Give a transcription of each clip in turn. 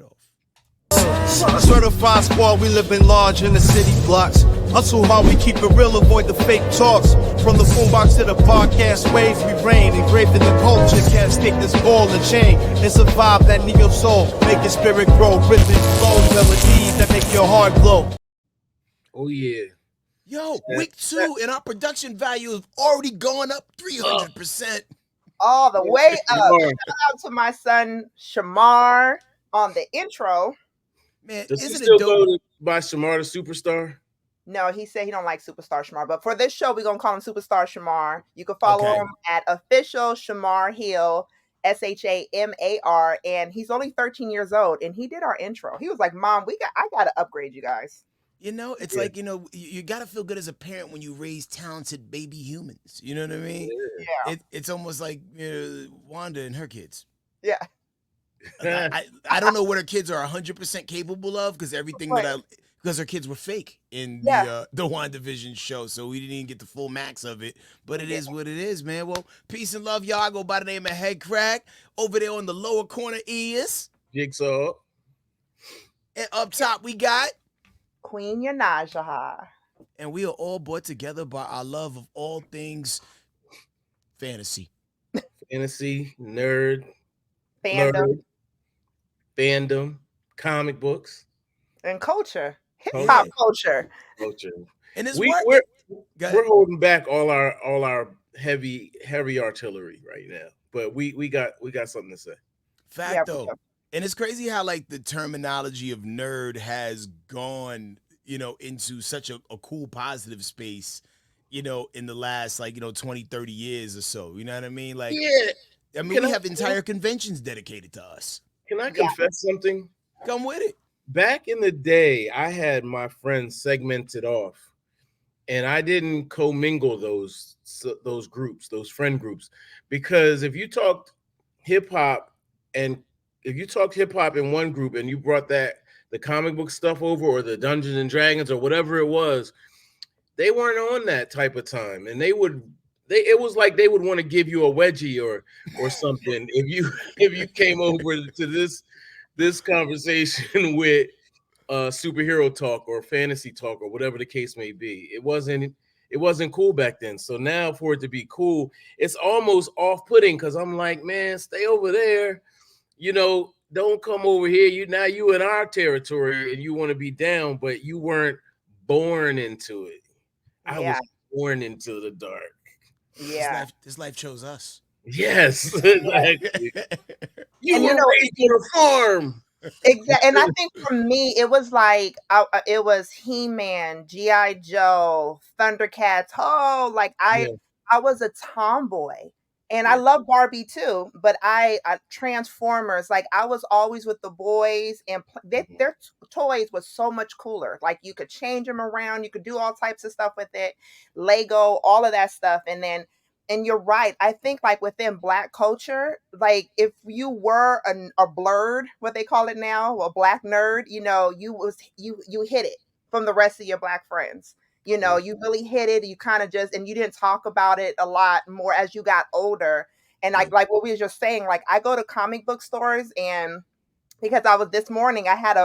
it off. Certified squad, we living large in the city blocks. Hustle hard, we keep it real, avoid the fake talks. From the boombox to the podcast waves, we reign. Engraved in the culture, can't stick this ball and chain. And survive that neo soul, make your spirit grow. Rhythm, flow, melodies that make your heart glow. Oh yeah. Yo, week 2 and our production value has already gone up 300%. All the way up. Shout out to my son Shamar on the intro. Man, Does he isn't still it dope? go to by Shamar the Superstar? No, he said he don't like Superstar Shamar. But for this show, we're going to call him Superstar Shamar. You can follow him at official Shamar Hill, SHAMAR. And he's only 13 years old. And he did our intro. He was like, Mom, I got to upgrade you guys. You know, it's like, you know, you got to feel good as a parent when you raise talented baby humans. You know what I mean? Yeah. It's almost like Wanda and her kids. Yeah. I don't know what her kids are 100% capable of because everything because her kids were fake in the WandaVision show, so we didn't even get the full max of it. But it is what it is, man. Well, peace and love, y'all. I go by the name of Headkrack. Over there on the lower corner is Jigsaw. And up top we got Queen YoNasDa. And we are all brought together by our love of all things fantasy. Fantasy, nerd, fandom, comic books, and culture. Hip-hop culture. And it's we're holding back all our heavy artillery right now. But we got something to say. Fact though. And it's crazy how like the terminology of nerd has gone, you know, into such a cool positive space, you know, in the last 20, 30 years or so. You know what I mean? Like I mean, we have entire conventions dedicated to us. Can I confess something? Come with it. Back in the day, I had my friends segmented off, and I didn't commingle those groups, those friend groups, because if you talked hip hop in one group and you brought the comic book stuff over or the Dungeons and Dragons or whatever it was, they weren't on that type of time, and it was like they would want to give you a wedgie or something if you came over to this conversation with superhero talk or fantasy talk or whatever the case may be. It wasn't cool back then. So now for it to be cool, it's almost off-putting because I'm like, man, stay over there. You know, don't come over here. You in our territory and you want to be down, but you weren't born into it. I was born into the dark. Yeah. This life chose us. Yes, exactly. You were raised on a farm. Exactly. And I think for me, it was like it was He-Man, G.I. Joe, Thundercats. Oh, like I was a tomboy. And I love Barbie too, but I Transformers, like I was always with the boys, and their toys was so much cooler. Like you could change them around, you could do all types of stuff with it, Lego, all of that stuff. And you're right. I think like within Black culture, like if you were a blurred, what they call it now, a Black nerd, you know, you hit it from the rest of your Black friends. You know, you really hit it. You kind of and you didn't talk about it a lot more as you got older. And like what we were just saying, like I go to comic book stores, and because this morning, I had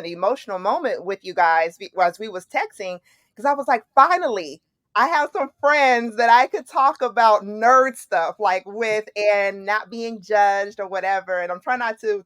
emotional moment with you guys as we was texting, because I was like, finally, I have some friends that I could talk about nerd stuff with and not being judged or whatever. And I'm trying not to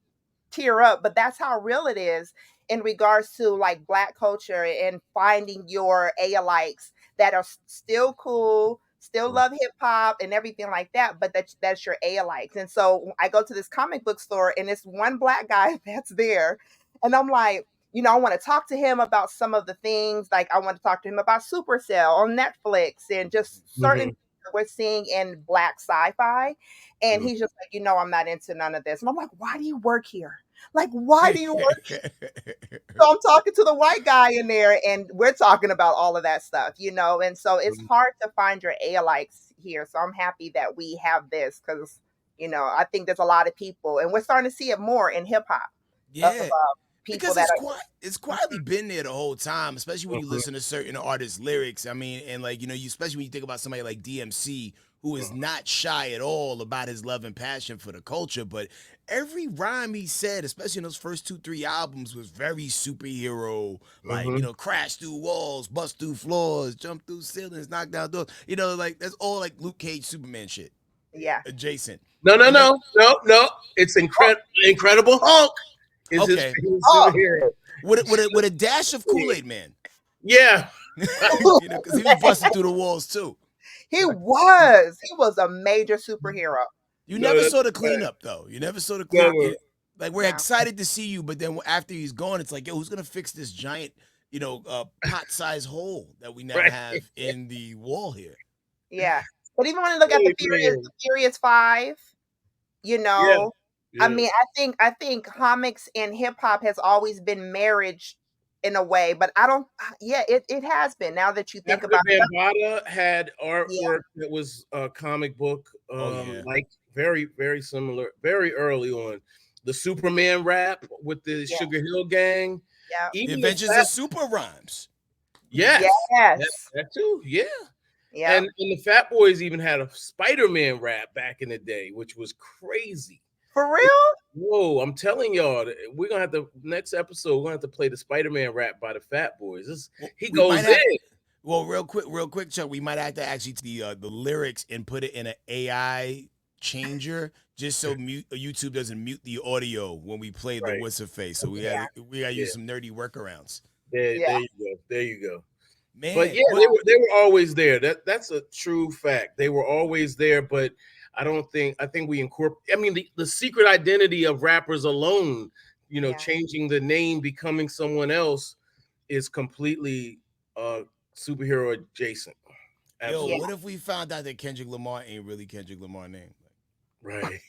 tear up, but that's how real it is in regards to like Black culture and finding your alikes that are still cool, still love hip hop and everything like that, but that's your alikes. And so I go to this comic book store, and it's one Black guy that's there, and I'm like, you know, I want to talk to him about some of the things. Like I want to talk to him about Supercell on Netflix and just certain things that we're seeing in Black sci-fi. And he's just like, you know, I'm not into none of this. And I'm like, why do you work here? Like, why do you work here? So I'm talking to the white guy in there, and we're talking about all of that stuff, you know. And so it's hard to find your alikes here. So I'm happy that we have this because, you know, I think there's a lot of people, and we're starting to see it more in hip hop. Yeah. Because it's quietly been there the whole time, especially when you listen to certain artists' lyrics. I mean, and like, you know, especially when you think about somebody like DMC, who is not shy at all about his love and passion for the culture, but every rhyme he said, especially in those first 2-3 albums, was very superhero, like, crash through walls, bust through floors, jump through ceilings, knock down doors. Like that's all like Luke Cage Superman shit. Yeah. Adjacent. No. It's Incredible Hulk is his favorite superhero. With a dash of Kool-Aid Man. Yeah. Because he was busting through the walls too. He was a major superhero. You never saw the cleanup though. You never saw the cleanup. Like we're excited to see you, but then after he's gone, it's like, yo, who's gonna fix this giant, pot-sized hole that we now have in the wall here? Yeah, but even when you look at the Furious 5, I mean, I think comics and hip hop has always been marriage in a way, but I don't. Yeah, it has been. Now that you think about it, Bambaataa had artwork that was a comic book, like very, very similar, very early on. The Superman rap with the Sugar Hill Gang. Yeah, The Adventures of Super Rhymes. Yes. That too. Yeah. Yeah. And the Fat Boys even had a Spider-Man rap back in the day, which was crazy. For real? Whoa, I'm telling y'all, we're gonna have to next episode, we're gonna have to play the Spider-Man rap by the Fat Boys. He goes in. Well, real quick, Chuck, we might have to actually the lyrics and put it in an AI changer just so YouTube doesn't mute the audio when we play the what's her face. So we gotta use some nerdy workarounds. There you go. Man, but they were always there. That's a true fact. They were always there, but I think we incorporate. I mean, the secret identity of rappers alone, changing the name, becoming someone else, is completely superhero adjacent. Absolutely. Yo, what if we found out that Kendrick Lamar ain't really Kendrick Lamar's name? Right.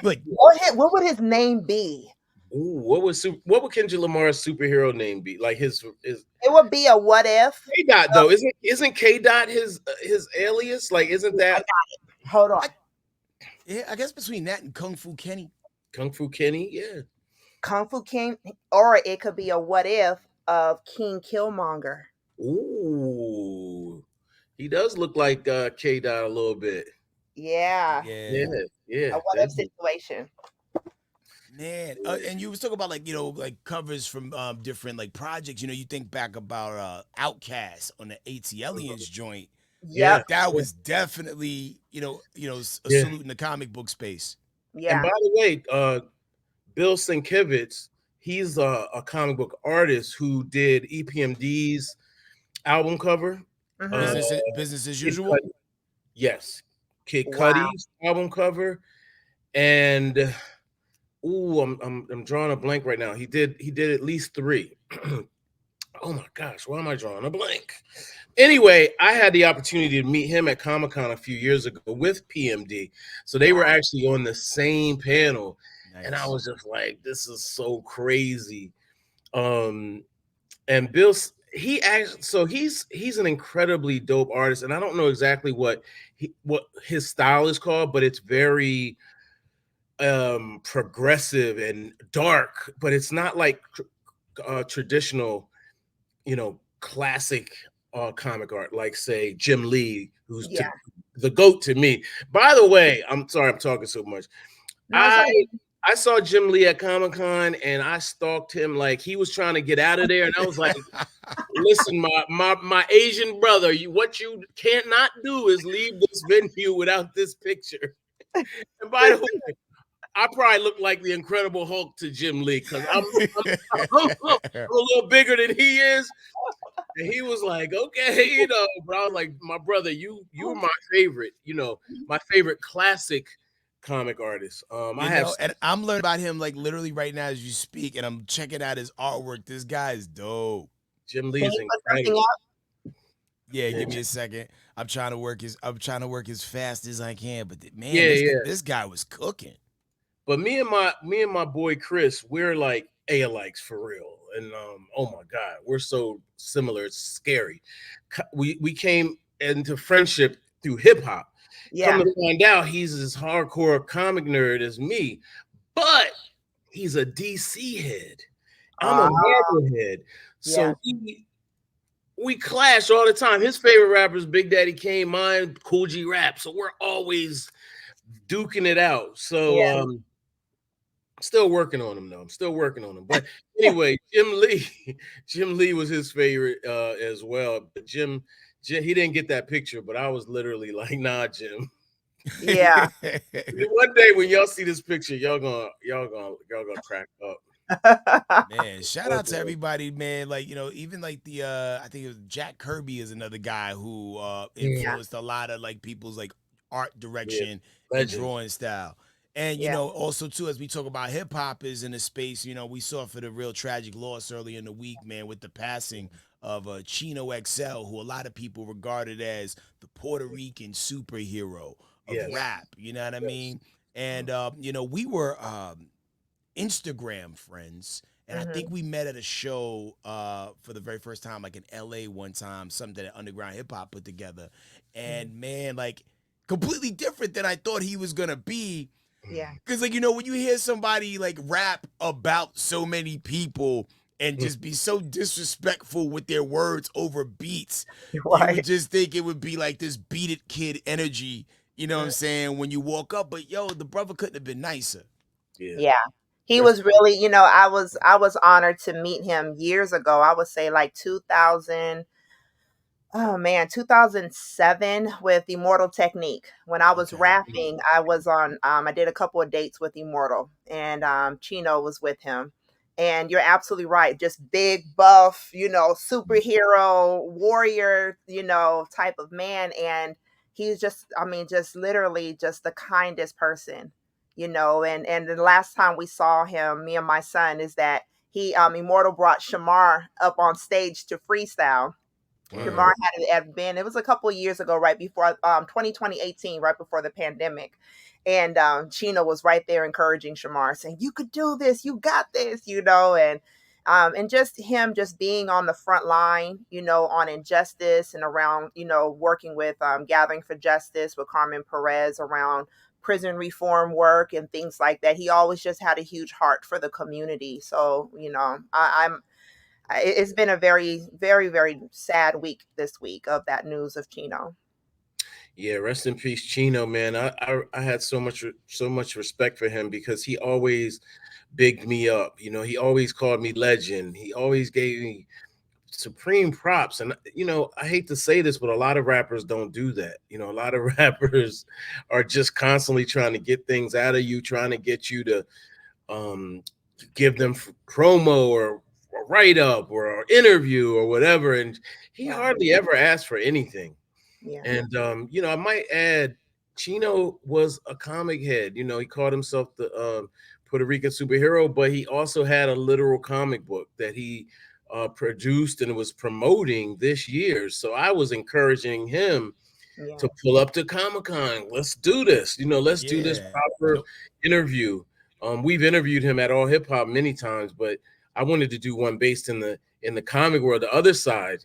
Like, what would his name be? Ooh, what would Kendrick Lamar's superhero name be? Like his it would be a what if. K-Dot though, isn't K-Dot his alias? Like, isn't that? Hold on. I guess between that and Kung Fu Kenny. Kung Fu Kenny, yeah. Kung Fu King, or it could be a what if of King Killmonger. Ooh, he does look like K-Dot a little bit. Yeah. A what if situation. Man, and you was talking about like covers from different like projects. You think back about Outkast on the ATLians joint. Yeah, that was definitely a salute in the comic book space. Yeah. And by the way, Bill Sienkiewicz, he's a comic book artist who did EPMD's album cover. Business as usual. Yes, Kid Cudi's album cover, and I'm drawing a blank right now. He did at least 3. Oh my gosh, why am I drawing a blank? Anyway, I had the opportunity to meet him at Comic-Con a few years ago with PMD. So they were actually on the same panel. Nice. And I was just like, this is so crazy. And Bill, he's an incredibly dope artist. And I don't know exactly what his style is called, but it's very progressive and dark, but it's not like traditional, classic comic art, like say Jim Lee, who's the GOAT to me. By the way, I'm sorry I'm talking so much. I saw Jim Lee at Comic-Con and I stalked him like he was trying to get out of there, and I was like, listen, my Asian brother, what you can't not do is leave this venue without this picture. And by the way, I probably look like the Incredible Hulk to Jim Lee because I'm a little bigger than he is. And he was like, okay, but I was like, my brother, you were my favorite, my favorite classic comic artist. And I'm learning about him like literally right now as you speak, and I'm checking out his artwork. This guy is dope. Jim Lee's incredible. Yeah, give me a second. I'm trying to work as fast as I can, but man, this guy was cooking. But me and my boy Chris, we're like alikes for real. And oh my God, we're so similar. It's scary. We came into friendship through hip hop. Yeah. Come to find out, he's as hardcore comic nerd as me, but he's a DC head. I'm a Marvel head. So we clash all the time. His favorite rapper is Big Daddy Kane, mine Cool G Rap. So we're always duking it out. So Yeah. still working on him though. I'm still working on him. But anyway, Jim Lee, Jim Lee was his favorite as well. But Jim, he didn't get that picture, but I was literally like, nah, Jim. Yeah. One day when y'all see this picture, y'all gonna crack up. Man, shout out to everybody, man. Like, even like I think it was Jack Kirby is another guy who Yeah. influenced a lot of like people's like art Yeah, direction and legend. drawing style. And Yeah. also too, as we talk about hip hop is in a space, we saw for the real tragic loss early in the week, man, with the passing of Chino XL, who a lot of people regarded as the Puerto Rican superhero of Yes. Yeah. rap. You know what I Yes. mean? And we were Instagram friends. And I think Mhm. we met at a show for the very first time, like in LA one time, something that Underground Hip Hop put together. Mhm. And man, like completely different than I thought he was gonna be. Yeah. Cause like, when you hear somebody like rap about so many people and just be so disrespectful with their words over beats, you would Right. just think it would be like this beat it kid energy, you know what I'm saying, when you walk up. But yo, the brother couldn't have been nicer. Yeah. Yeah. He Rest was really, I was honored to meet him years ago. I would say like 2000. Oh man, 2007 with Immortal Technique. When I was Okay. rapping, I was on I did a couple of dates with Immortal and Chino was with him. And you're absolutely right. Just big buff, superhero, warrior, type of man. And he's just, I mean, just literally just the kindest person, and the last time we saw him, me and my son, is that he Immortal brought Shamar up on stage to freestyle. Mm. Shamar had been, it was a couple of years ago, right before 2018, right before the pandemic. And Chino was right there encouraging Shamar, saying, "You could do this, you got this," and just him just being on the front line, on injustice and around, working with Gathering for Justice with Carmen Perez around prison reform work and things like that. He always just had a huge heart for the community. So, it's been a very, very, very sad week this week of that news of Chino. Yeah, rest in peace, Chino, man. I had so much respect for him because he always bigged me up. He always called me legend. He always gave me supreme props. And I hate to say this, but a lot of rappers don't do that. A lot of rappers are just constantly trying to get things out of you, trying to get you to um give them promo or write up or interview or whatever. And he Yeah. hardly ever asked for anything. Yeah. And I might add, Chino was a comic head. He called himself the Puerto Rican superhero, but he also had a literal comic book that he produced and was promoting this year. So I was encouraging him Yeah. to pull up to Comic Con. Let's do this. Let's do this Yeah. proper interview. We've interviewed him at All Hip Hop many times, but I wanted to do one based in the comic world, the other side.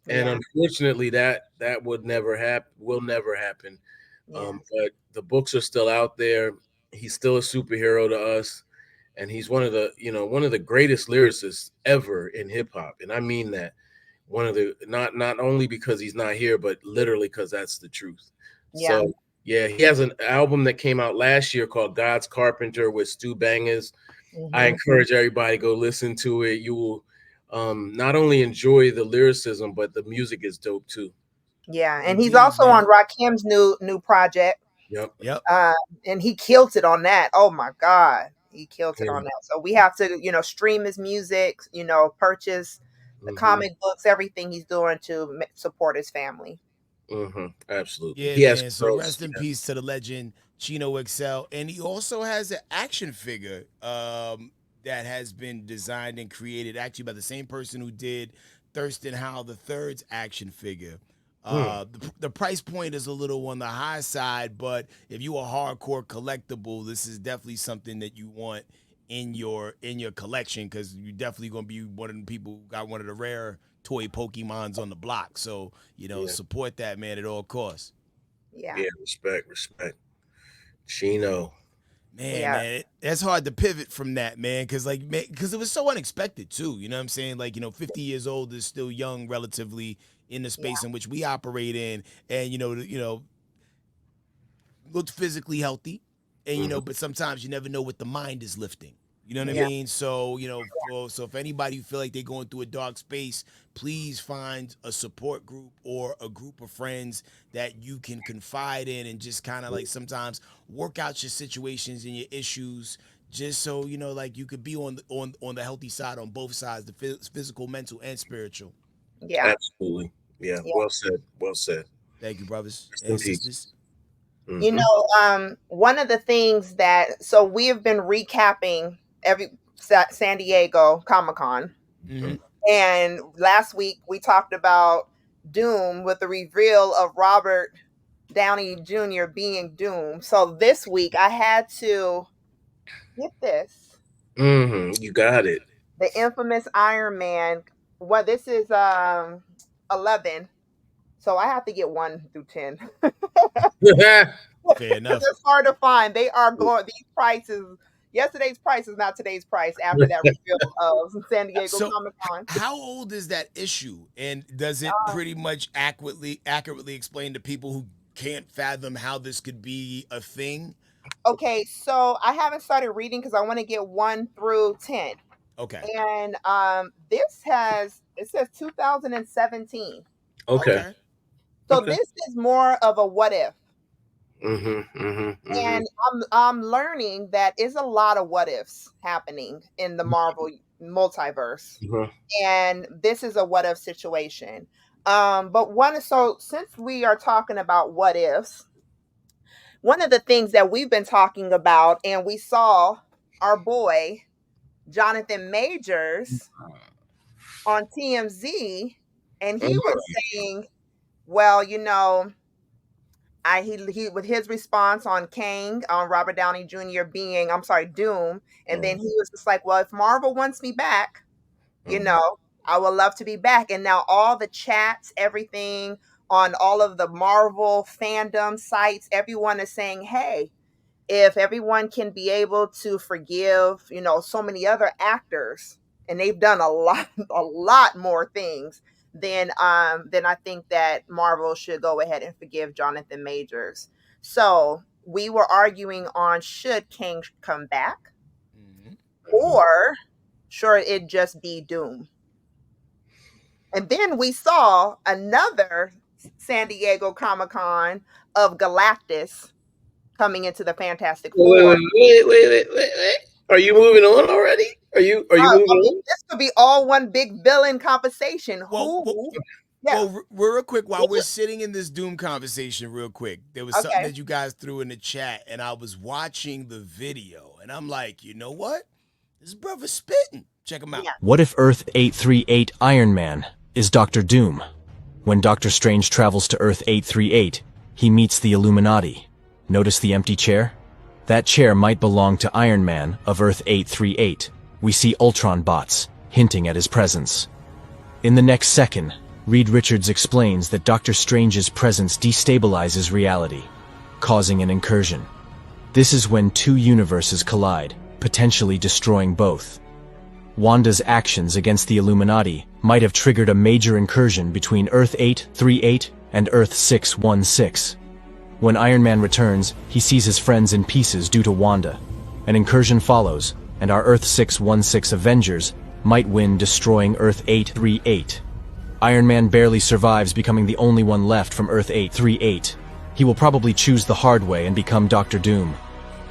And Yeah. unfortunately, that would never happen. Will never happen. Yeah. But the books are still out there. He's still a superhero to us, and he's one of the greatest lyricists ever in hip hop, and I mean that. One of the not only because he's not here, but literally because that's the truth. Yeah. So yeah, he has an album that came out last year called God's Carpenter with Stu Bangers. I Hmm. encourage everybody to go listen to it. You will not only enjoy the lyricism, but the music is dope too. Yeah. And he's Indeed, also on man. Rakim's new project. Yep. Yep. Uh, and he killed it on that. Oh my God. He killed it Yeah. on that. So we have to, stream his music, purchase the Hmm. comic books, everything he's doing to support his family. Hmm. Absolutely. Yeah, He has man. So girls. rest in peace to the legend Chino XL, and he also has an action figure that has been designed and created actually by the same person who did Thurston Howell the Third's action figure. Hmm. The price point is a little on the high side, but if you a hardcore collectible, this is definitely something that you want in your collection because you're definitely gonna be one of the people who got one of the rare toy Pokemons on the block. So Yeah. support that man at all costs. Yeah. Yeah. Respect. Respect. Chino. Man, that's hard to pivot from that, man, because because it was so unexpected too. You know what I'm saying? 50 years old is still young, relatively, in the space in which we operate in, and looked physically healthy, and but sometimes you never know what the mind is lifting. You know what I mean? So so if anybody feel like they're going through a dark space, please find a support group or a group of friends that you can confide in and just kind of sometimes work out your situations and your issues, just so you could be on the healthy side on both sides, the physical, mental, and spiritual. Yeah. Absolutely. Yeah. Well said. Well said. Thank you, brothers Rest in and peace. sisters. One of the things so we have been recapping every San Diego Comic-Con. And last week we talked about Doom with the reveal of Robert Downey Jr. being Doom. So this week I had to get this. You got it. The infamous Iron Man. Well, this is 11. So I have to get 1 through 10. Fair enough. It's hard to find. They are going these prices. Yesterday's price is not today's price after that reveal of San Diego Comic-Con. How old is that issue? And does it pretty much accurately explain to people who can't fathom how this could be a thing? Okay, so I haven't started reading because I want to get 1 through 10. Okay. And it says 2017. Okay. So this is more of a what if. Mm-hmm. And I'm learning that is a lot of what ifs happening in the Marvel multiverse. And this is a what if situation. So since we are talking about what ifs, one of the things that we've been talking about, and we saw our boy Jonathan Majors on TMZ, and he was saying, well, he with his response on Kang, on Robert Downey Jr. being, Doom, and then he was just like, well, if Marvel wants me back, I would love to be back. And now all the chats, everything on all of the Marvel fandom sites, everyone is saying, hey, if everyone can be able to forgive, so many other actors, and they've done a lot more things, then I think that Marvel should go ahead and forgive Jonathan Majors. So we were arguing on should King come back, or should it just be Doom? And then we saw another San Diego Comic-Con of Galactus coming into the Fantastic Four. Wait. Are you moving on already? Are you moving on? This could be all one big villain conversation. Well, real quick, while we're sitting in this Doom conversation, real quick, there was something that you guys threw in the chat, and I was watching the video, and I'm like, you know what? This brother's spitting. Check him out. Yeah. What if Earth 838 Iron Man is Dr. Doom? When Doctor Strange travels to Earth 838, he meets the Illuminati. Notice the empty chair? That chair might belong to Iron Man of Earth 838. We see Ultron bots, hinting at his presence. In the next second, Reed Richards explains that Doctor Strange's presence destabilizes reality, causing an incursion. This is when two universes collide, potentially destroying both. Wanda's actions against the Illuminati might have triggered a major incursion between Earth 838 and Earth 616. When Iron Man returns, he sees his friends in pieces due to Wanda. An incursion follows, and our Earth 616 Avengers might win, destroying Earth 838. Iron Man barely survives, becoming the only one left from Earth 838. He will probably choose the hard way and become Dr. Doom.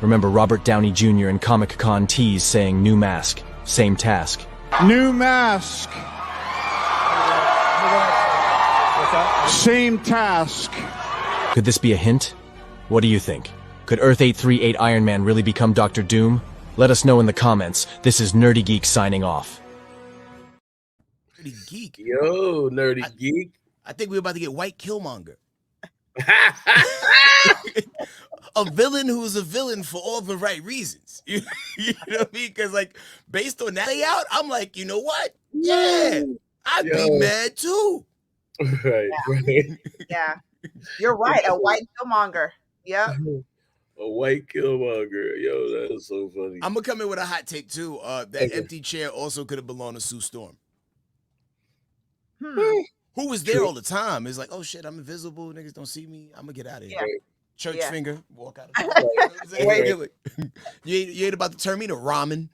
Remember Robert Downey Jr. in Comic-Con tease saying, "New mask, same task." New mask. Same task. Could this be a hint? What do you think? Could Earth 838 Iron Man really become Dr. Doom? Let us know in the comments. This is Nerdy Geek signing off. Nerdy Geek. Yo, Nerdy Geek. I think we're about to get white Killmonger. A villain who's a villain for all the right reasons. You know what I mean? Because, based on that layout, I'm like, you know what? Yeah, I'd be mad too. Right. Yeah. You're right. A white Killmonger. Yeah. A white Killmonger. Yo, that is so funny. I'm gonna come in with a hot take too. That empty chair also could have belonged to Sue Storm. Who was there all the time? It's like, oh shit, I'm invisible. Niggas don't see me. I'm gonna get out of here. Yeah. Church Yeah. finger, walk out of the you ain't about to turn me to ramen.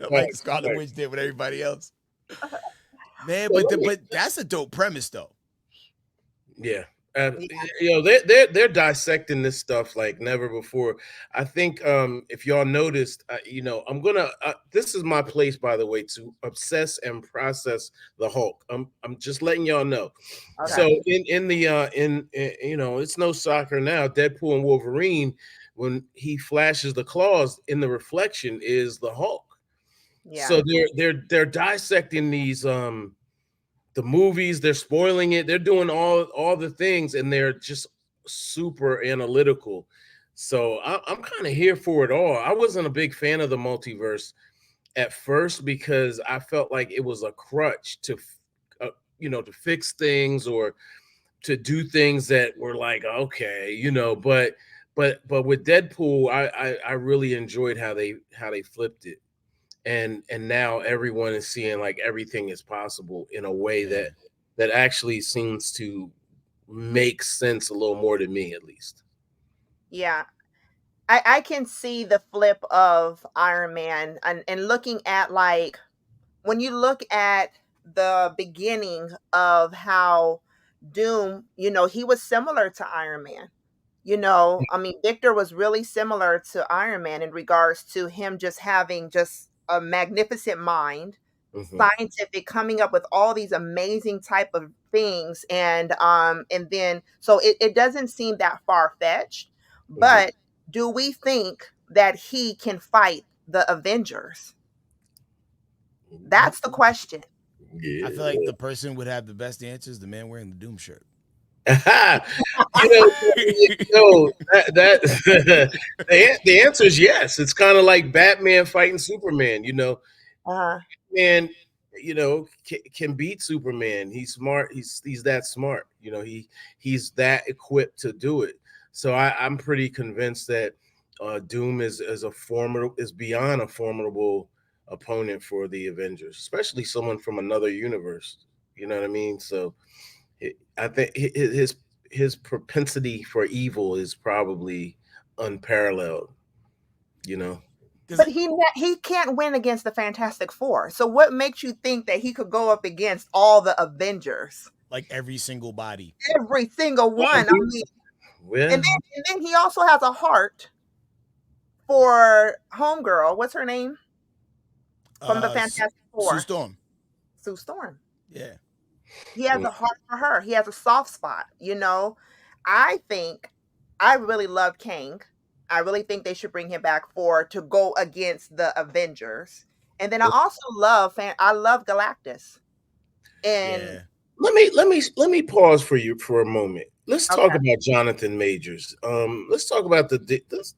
Like Scarlet Witch did with everybody else. Man, but that's a dope premise though. Yeah. You know, they're dissecting this stuff like never before. I think if y'all noticed, you know, I'm gonna this is my place, by the way, to obsess and process the Hulk. I'm just letting y'all know. Okay. So in you know, it's no soccer now. Deadpool and Wolverine, when he flashes the claws in the reflection, is the Hulk. Yeah. So they're dissecting these the movies, they're spoiling it, they're doing all the things, and they're just super analytical. So I'm kind of here for it all. I wasn't a big fan of the multiverse at first because I felt like it was a crutch to you know, to fix things or to do things that were like, okay, you know, but with Deadpool, I really enjoyed how they flipped it. And now everyone is seeing like everything is possible in a way that actually seems to make sense a little more to me, at least. Yeah, I can see the flip of Iron Man and looking at, like, when you look at the beginning of how Doom, you know, he was similar to Iron Man. You know, I mean, Victor was really similar to Iron Man in regards to him just having just a magnificent mind, scientific, coming up with all these amazing type of things. And then so it doesn't seem that far-fetched, but do we think that he can fight the Avengers? That's the question. Yeah. I feel like the person would have the best answers, the man wearing the Doom shirt. You know, the answer is yes. It's kind of like Batman fighting Superman. You know, man, you know, can beat Superman. He's smart. He's that smart. You know, he's that equipped to do it. So I'm pretty convinced that Doom is beyond a formidable opponent for the Avengers, especially someone from another universe. You know what I mean? So I think his propensity for evil is probably unparalleled. You know. But he can't win against the Fantastic Four. So what makes you think that he could go up against all the Avengers? Like every single body. Every single one. I mean, and then he also has a heart for Homegirl. What's her name? From the Fantastic Four. Sue Storm. Sue Storm. Yeah. He has a heart for her. He has a soft spot, you know. I really love Kang. I really think they should bring him back to go against the Avengers. And then I also love Galactus. And let me pause for you for a moment. Let's talk about Jonathan Majors. Let's talk about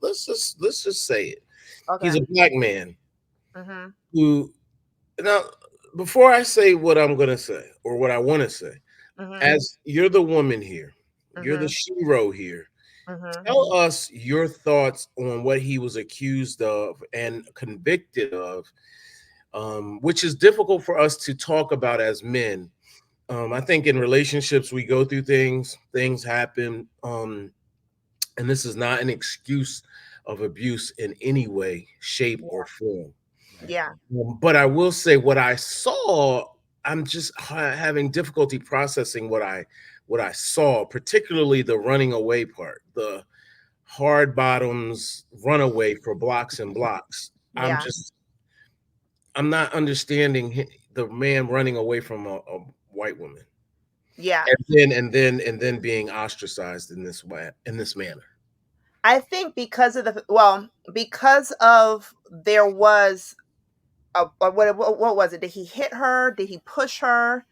let's just say it. Okay. He's a black man who, now before I say what I'm gonna say or what I want to say, as you're the woman here, you're the shero here. Tell us your thoughts on what he was accused of and convicted of, which is difficult for us to talk about as men. I think in relationships we go through things happen, and this is not an excuse of abuse in any way, shape, or form. Yeah. But I will say what I saw, I'm just having difficulty processing what I saw, particularly the running away part, the hard bottoms runaway for blocks and blocks. Yeah. I'm not understanding the man running away from a white woman. Yeah. And then being ostracized in this manner. I think because of there was what was it? Did he hit her? Did he push her?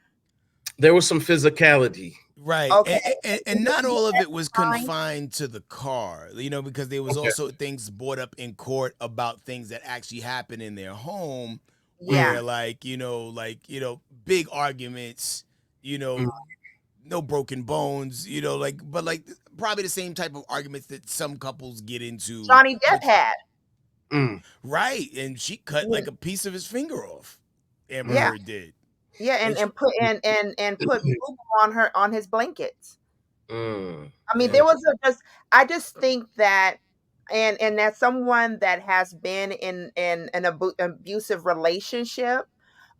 There was some physicality. Right. Okay. And not all of it was confined to the car, you know, because there was also things brought up in court about things that actually happened in their home. Yeah. Where like, you know, big arguments, you know, no broken bones, you know, but probably the same type of arguments that some couples get into. Johnny Depp had. Right, and she cut like a piece of his finger off. Amber Yeah. Heard did. Yeah, and put boo on his blankets. I mean, there was I just think that, and as someone that has been in an abusive relationship,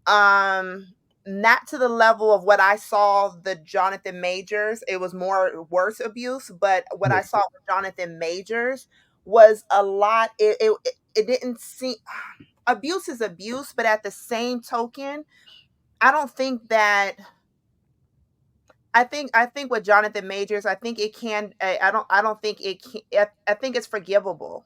not to the level of what I saw the Jonathan Majors. It was more worse abuse, but what I saw with Jonathan Majors was a lot. It didn't seem abuse is abuse, but at the same token, I don't think that. I think with Jonathan Majors, I think it can. I don't think it can. I think it's forgivable.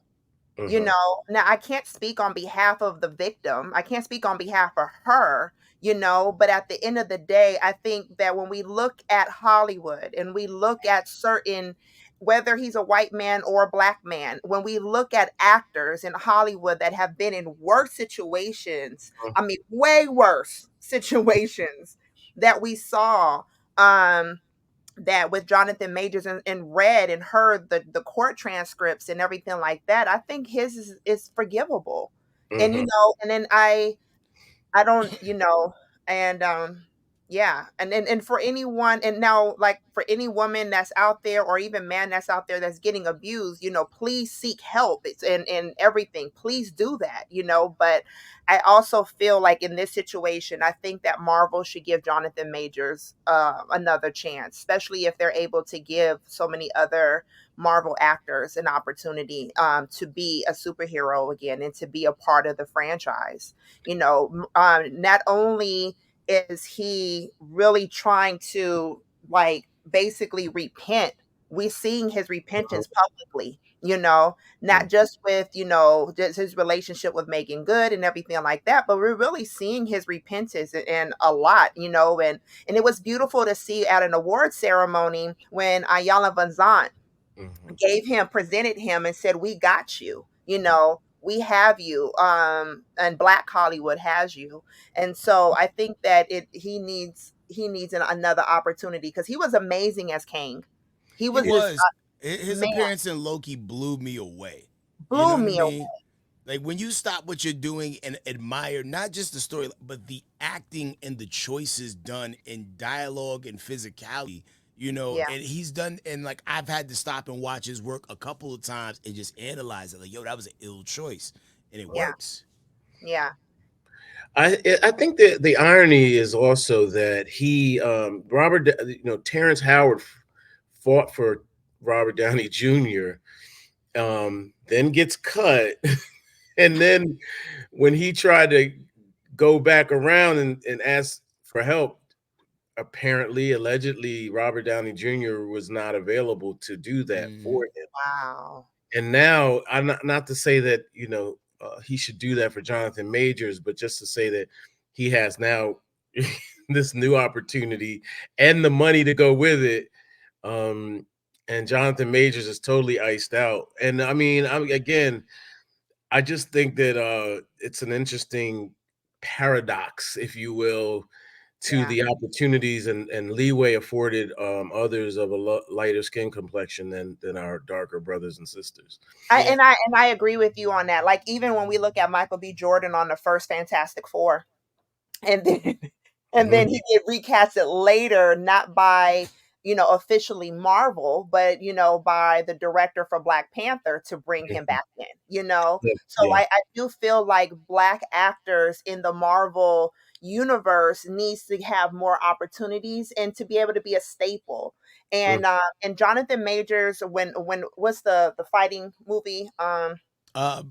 You know, now I can't speak on behalf of the victim. I can't speak on behalf of her, but at the end of the day, I think that when we look at Hollywood and we look at certain, whether he's a white man or a black man, when we look at actors in Hollywood that have been in worse situations, I mean, way worse situations that we saw, that with Jonathan Majors and read and heard the court transcripts and everything like that, I think his is forgivable. And and then I don't, and yeah, and for anyone, and now like for any woman that's out there or even man that's out there that's getting abused, please seek help. And everything. Please do that, but I also feel like in this situation, I think that Marvel should give Jonathan Majors another chance, especially if they're able to give so many other Marvel actors an opportunity to be a superhero again and to be a part of the franchise. Not only is he really trying to like basically repent, we're seeing his repentance publicly, not just with, just his relationship with Megan Good and everything like that, but we're really seeing his repentance and a lot, and it was beautiful to see at an award ceremony when Ayala Van Zandt presented him and said, "We got you, we have you, and Black Hollywood has you." And so I think that he needs another opportunity because he was amazing as Kang. He was His man, appearance in Loki blew me away. You blew know what I me away. mean? Like when you stop what you're doing and admire not just the story, but the acting and the choices done in dialogue and physicality, Yeah, and he's done, and like I've had to stop and watch his work a couple of times and just analyze it. Like, yo, that was an ill choice, and it yeah, works. yeah, I think that the irony is also that he Terrence Howard fought for Robert Downey Jr. Then gets cut, and then when he tried to go back around and ask for help, apparently, allegedly, Robert Downey Jr. was not available to do that for him. wow, And now, I'm not to say that he should do that for Jonathan Majors, but just to say that he has now this new opportunity and the money to go with it. And Jonathan Majors is totally iced out. And I mean, again, I just think that it's an interesting paradox, if you will, to yeah. the opportunities and leeway afforded others of a lighter skin complexion than our darker brothers and sisters. I agree with you on that. Like even when we look at Michael B. Jordan on the first Fantastic Four, and then he get recasted later, not by officially Marvel, but by the director for Black Panther to bring him back in. So Yeah. I do feel like Black actors in the Marvel universe needs to have more opportunities and to be able to be a staple. And Jonathan Majors, when what's the fighting movie?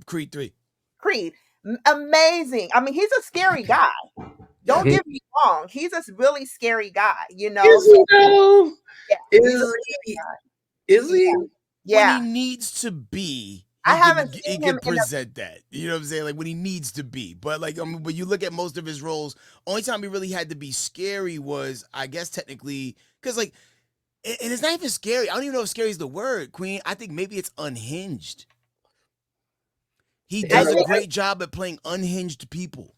Creed 3. Creed. Amazing. I mean, he's a scary guy. Don't get me wrong. He's a really scary guy, Is he though? Yeah, he's a Is scary he? guy. Is he? When Yeah. he needs to be, I he haven't can seen him in a present that. You know what I'm saying? Like when he needs to be. But like when you look at most of his roles, only time he really had to be scary was, I guess technically, because like, and it's not even scary. I don't even know if scary is the word, Queen. I think maybe it's unhinged. He I does a think great job at playing unhinged people.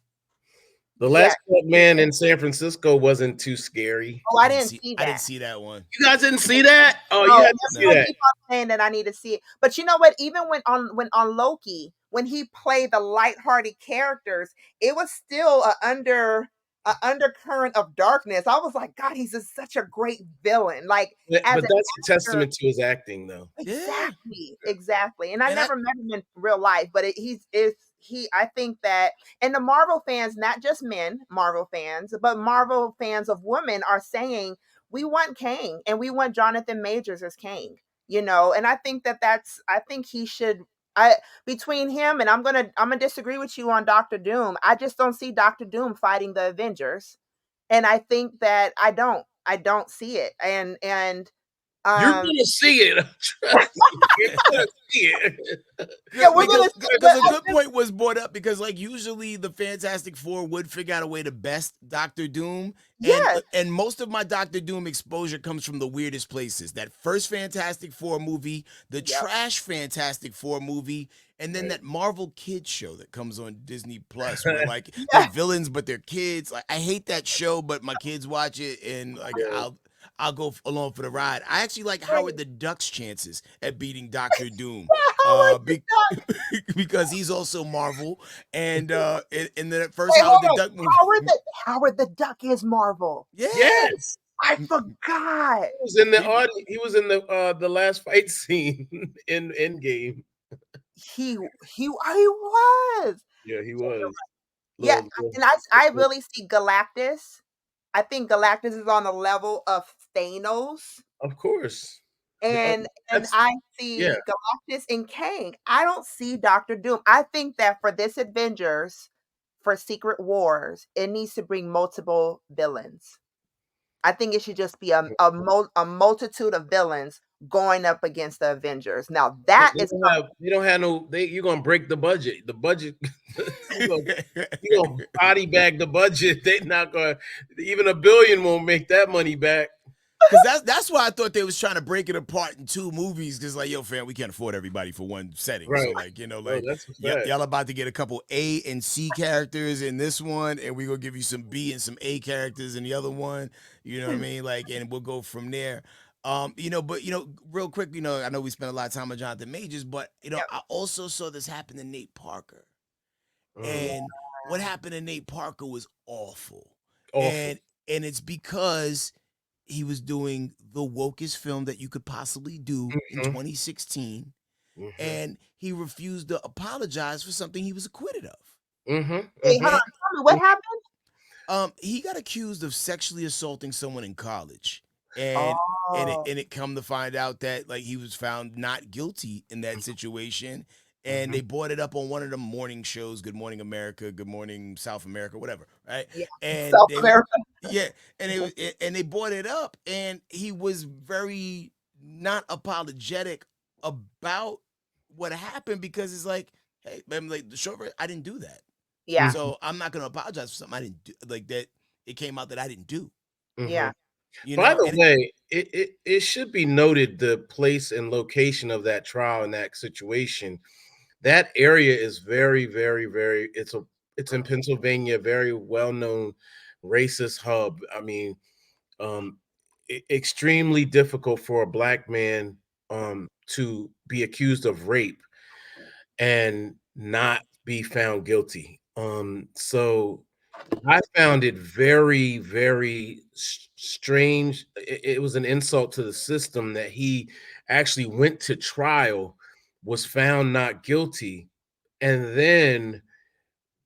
The last man in San Francisco wasn't too scary. Oh, I didn't see that. I didn't see that one. You guys didn't see that? Oh, No, you had to see that. keep on saying that I need to see it. But you know what? Even when on Loki, when he played the lighthearted characters, it was still a undercurrent of darkness. I was like, God, he's such a great villain. Like, But as that's a testament to his acting, though. Exactly. And I never met him in real life, but I think that, and the Marvel fans, not just men, Marvel fans, but Marvel fans of women are saying, we want Kang and we want Jonathan Majors as Kang, and I think I think he should, between him and I'm gonna disagree with you on Doctor Doom. I just don't see Doctor Doom fighting the Avengers. And I think that I don't see it. And you're gonna see it. Trust me, you're gonna see it. Yeah, we're because gonna. a good point was brought up, because like usually the Fantastic Four would figure out a way to best Doctor Doom. And most of my Doctor Doom exposure comes from the weirdest places. That first Fantastic Four movie, the trash Fantastic Four movie, and then that Marvel Kids show that comes on Disney Plus, where like they're villains but they're kids. Like, I hate that show, but my kids watch it, and like I'll go along for the ride. I actually like Howard the Duck's chances at beating Doctor Doom, because he's also Marvel, and in the first Howard the Duck movie, Howard the Duck is Marvel. Yes, I forgot. He was in the audience. He was in the last fight scene in Endgame. He was. Yeah, he was. Yeah, and I really see Galactus. I think Galactus is on the level of Thanos. Of course. And I see Galactus and Kang. I don't see Doctor Doom. I think that for this Avengers, for Secret Wars, it needs to bring multiple villains. I think it should just be a multitude of villains going up against the Avengers. Now that you don't have no. You're gonna break the budget. The budget. you're gonna body bag the budget. They're not gonna. Even $1 billion won't make that money back. Because that's why I thought they was trying to break it apart in 2 movies. Because like, yo, fam, we can't afford everybody for one setting. Right. So like, y'all about to get a couple A and C characters in this one, and we gonna give you some B and some A characters in the other one. You know what I mean? Like, and we'll go from there. But real quick, I know we spent a lot of time on Jonathan Majors, but I also saw this happen to Nate Parker, and what happened to Nate Parker was awful. And it's because he was doing the wokest film that you could possibly do in 2016, and he refused to apologize for something he was acquitted of. Hey, hold on, tell me what happened. He got accused of sexually assaulting someone in college, and it come to find out that like he was found not guilty in that situation, and they brought it up on one of the morning shows, Good Morning America, Good Morning South America, whatever, right? Yeah. And South America. Yeah, and they brought it up, and he was very not apologetic about what happened, because it's like, hey, man, like the short version, I didn't do that. Yeah. So I'm not gonna apologize for something I didn't do. Like that, it came out that I didn't do. Yeah. By the way, it should be noted the place and location of that trial and that situation. That area is very, very, very. It's in Pennsylvania, very well known racist hub. I mean, extremely difficult for a Black man to be accused of rape and not be found guilty. So I found it very, very strange. It was an insult to the system that he actually went to trial, was found not guilty, and then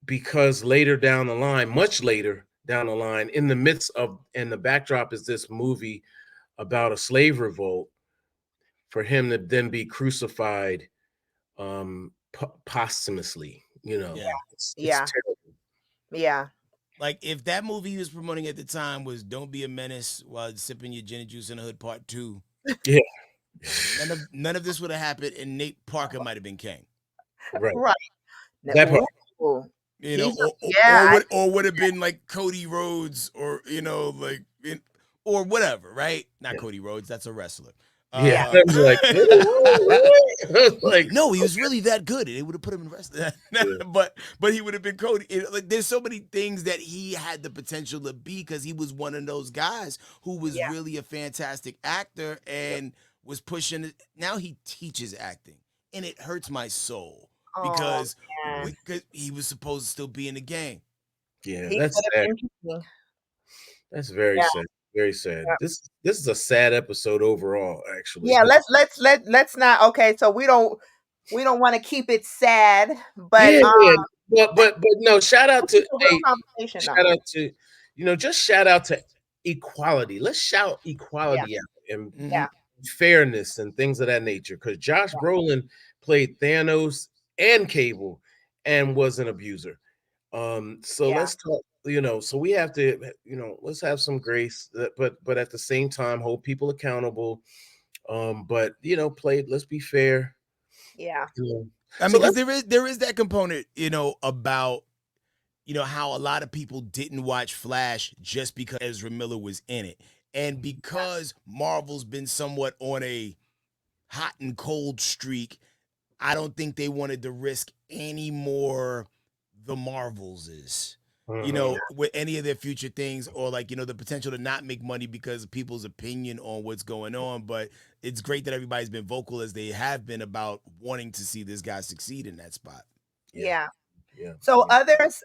because later down the line, much later down the line, in the midst of, and the backdrop is this movie about a slave revolt, for him to then be crucified posthumously, it's terrible. Yeah. Like if that movie he was promoting at the time was "Don't Be a Menace While Sipping Your Gin and Juice in the Hood" Part 2, yeah, none of this would have happened, and Nate Parker might have been Kang. Right. That part. Or would have been like Cody Rhodes, or or whatever, right? Not Cody Rhodes, that's a wrestler. Yeah, Uh, I was like, really? Like, no, he was really that good, and it would have put him in the rest of that. yeah. but he would have been Cody. Like, there's so many things that he had the potential to be because he was one of those guys who was Yeah. really a fantastic actor and was pushing it. Now he teaches acting, and it hurts my soul Oh because man. he was supposed to still be in the game. Yeah, He that's could have sad. been king. That's very Yeah. sad. Very sad. Yeah. This is a sad episode overall, actually. Yeah, let's not, okay, so we don't want to keep it sad, but Yeah, yeah. But no, shout out this is to a real hey, conversation shout though. out to just shout out to equality. Let's shout Yeah, equality out and Hmm. yeah, fairness and things of that nature. Because Josh Brolin played Thanos and Cable and was an abuser. So yeah, let's talk, so we have to, let's have some grace, but at the same time hold people accountable. But let's be fair. yeah, You know. I So mean, because let's there is that component, about how a lot of people didn't watch Flash just because Ezra Miller was in it. And because Marvel's been somewhat on a hot and cold streak, I don't think they wanted to risk any more the Marvels is. Mhm. With any of their future things, or like, the potential to not make money because of people's opinion on what's going on. But it's great that everybody's been vocal as they have been about wanting to see this guy succeed in that spot. Yeah, yeah. yeah, So yeah. others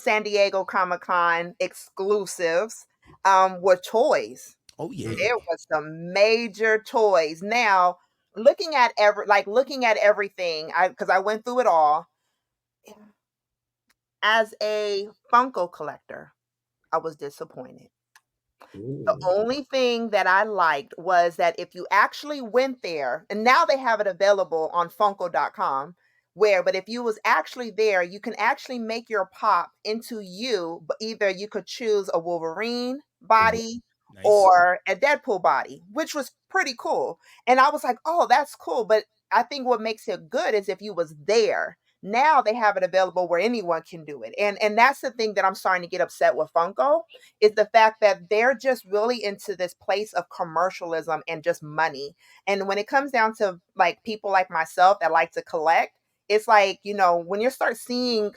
San Diego Comic-Con exclusives were toys. Oh yeah. Mhm. There was some major toys. Now, looking at everything, because I went through it all as a Funko collector, I was disappointed. The Ooh. only thing that I liked was that if you actually went there, and now they have it available on Funko.com, but if you was actually there, you can actually make your pop into you, but either you could choose a Wolverine Mhm. body Nice. or a Deadpool body, which was pretty cool. And I was like, oh, that's cool. But I think what makes it good is if you was there. Now they have it available where anyone can do it. And that's the thing that I'm starting to get upset with Funko is the fact that they're just really into this place of commercialism and just money. And when it comes down to like people like myself that like to collect, it's like, when you start seeing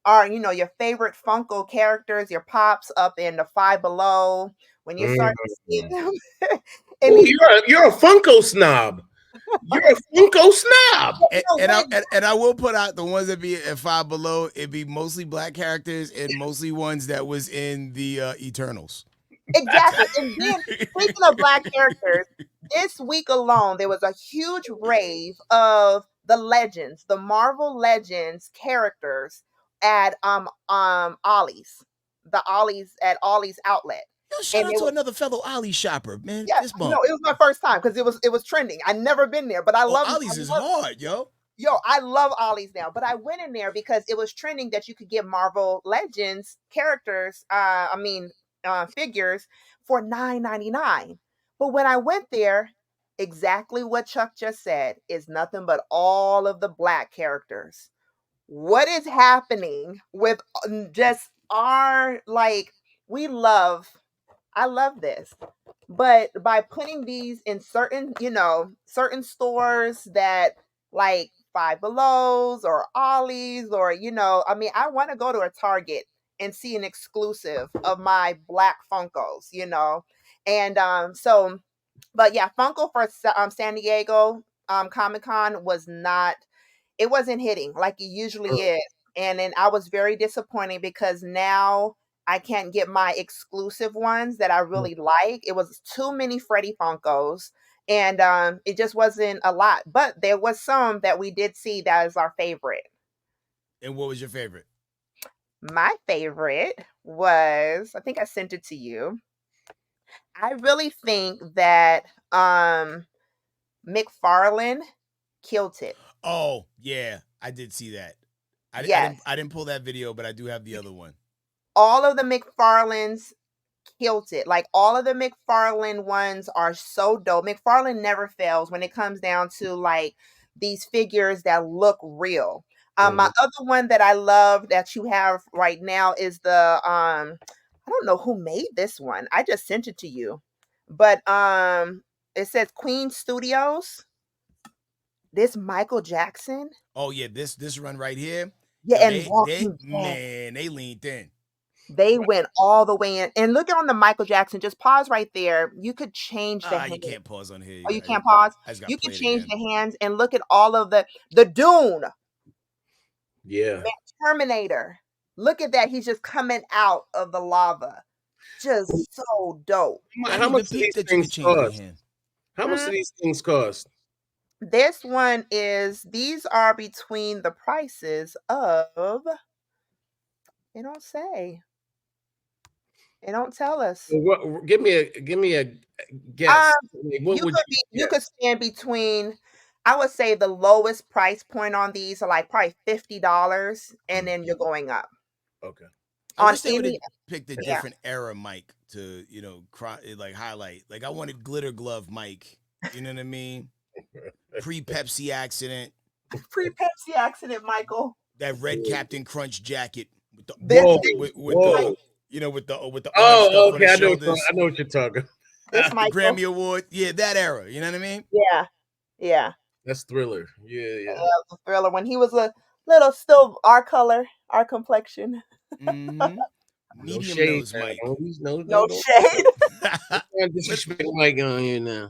your favorite Funko characters, your pops up in the Five Below, when you start to see Mhm. them in Ooh, these you're a Funko snob. You're a Funko snob. And, no, and I wait, and I will put out the ones that be at Five Below. It'd be mostly black characters and mostly ones that was in the Eternals. exactly. And then speaking of black characters, this week alone there was a huge rave of the Marvel Legends characters at Ollie's, the Ollie's at Ollie's outlet. Yo, shout And out it to was, another fellow Ollie shopper, man. yeah, Fist no, bump. it was my first time because it was trending. I never been there, but I Oh, love Ollie's is hard, yo. I love Ollie's now, but I went in there because it was trending that you could get Marvel Legends characters, figures for $9.99. But when I went there, exactly what Chuck just said is nothing but all of the black characters. What is happening with just our like we love I love this. But by putting these in certain stores that like Five Belows or Ollie's or, I want to go to a Target and see an exclusive of my black Funkos. And but yeah, Funko for San Diego Comic Con it wasn't hitting like it usually is. And then I was very disappointed because now I can't get my exclusive ones that I really like. It was too many Freddy Funkos and it just wasn't a lot. But there was some that we did see that is our favorite. And what was your favorite? My favorite was, I think I sent it to you. I really think that McFarlane killed it. Oh, yeah, I did see that. Yes. I didn't pull that video, but I do have the other one. All of the McFarlanes killed it. Like all of the McFarlane ones are so dope. McFarlane never fails when it comes down to like these figures that look real. My Mhm. other one that I love that you have right now is the I don't know who made this one. I just sent it to you. But It says Queen Studios. This Michael Jackson. Oh yeah, this run right here. Yeah, Yo, and Walking Dead. man, they leaned in. They went all the way in. And look on the Michael Jackson. Just pause right there. You could change the hands. You can't pause on here. Oh, you can't pause. You can change the hands and look at all of the Dune. Yeah. Terminator. Look at that. He's just coming out of the lava. Just so dope. How much do these things cost? How much do these things cost? This one is, these are between the prices of, they don't say. They don't tell us. Well, give me a guess. You could stand between, I would say the lowest price point on these are like probably $50, and then you're going up. Okay. I wish they would have picked a different era Mike to, like highlight. Like I wanted glitter glove Mike. You know what I mean? Pre-Pepsi accident. Pre-Pepsi accident, Michael. That red Captain Crunch jacket with the with the okay, I know what you're talking. Grammy Award. Yeah, that era. You know what I mean? Yeah. That's Thriller. Yeah. The Thriller when he was a little still our color, our complexion. Mm-hmm. Medium nose Mike. No shade. Disrespect Mike on here now.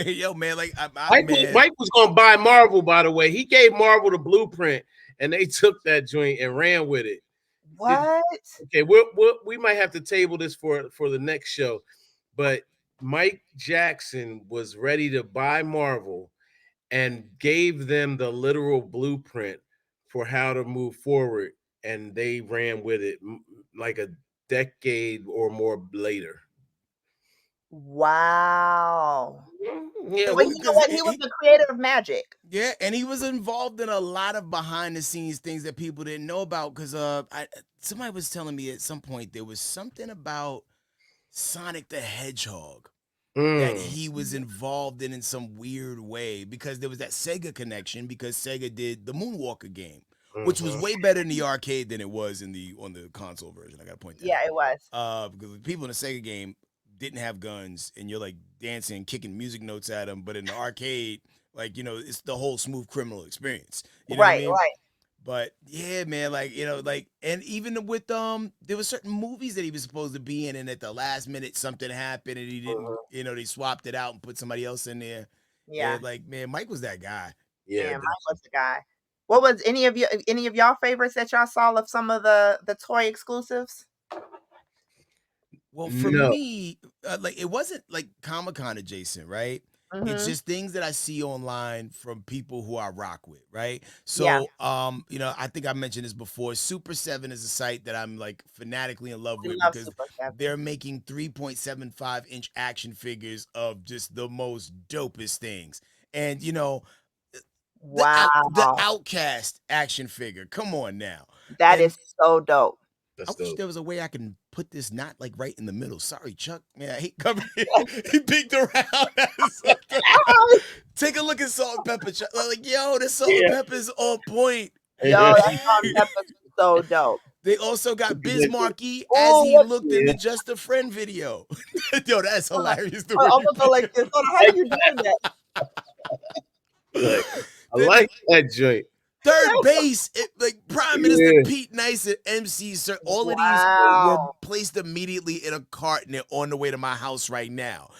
Yo, man, like Mike was gonna buy Marvel, by the way. He gave Marvel the blueprint and they took that joint and ran with it. What? Okay, we might have to table this for the next show, but Mike Jackson was ready to buy Marvel and gave them the literal blueprint for how to move forward, and they ran with it like a decade or more later. Wow. Yeah, well, you know what? He was the creator of magic. Yeah, and he was involved in a lot of behind the scenes things that people didn't know about. Because somebody was telling me at some point there was something about Sonic the Hedgehog that he was involved in some weird way, because there was that Sega connection, because Sega did the Moonwalker game, which was way better in the arcade than it was on the console version. I gotta point that out. Yeah, it was. Because the people in the Sega game didn't have guns, and you're like dancing, kicking music notes at them. But in the arcade, like, it's the whole smooth criminal experience. You know what I mean? Right. But yeah, man, and even with there were certain movies that he was supposed to be in, and at the last minute something happened, and he didn't. They swapped it out and put somebody else in there. Yeah. Man, Mike was that guy. Yeah, Mike was the guy. What was any of y'all favorites that y'all saw of some of the toy exclusives? Well, for me, it wasn't like Comic-Con adjacent, right? It's just things that I see online from people who I rock with, right? So, I think I mentioned this before. Super 7 is a site that I'm like fanatically in love with, because they're making 3.75-inch action figures of just the most dopest things. And, the Outcast action figure. Come on now. That is so dope. I wish there was a way I can put this not like right in the middle. Sorry, Chuck. Man, I hate coming here. He peeked around. Take a look at Salt and Pepper, Chuck. Like, yo, the Salt and Pepper is on point. Yo, that Salt and Pepper is so dope. They also got Bismarcky as he looked in the Just a Friend video. Yo, that's hilarious. I'm gonna go like this. How are you doing that? I like that joint. Third base, Prime Minister Pete Nice and MC Sir. All of these were placed immediately in a cart, and they're on the way to my house right now.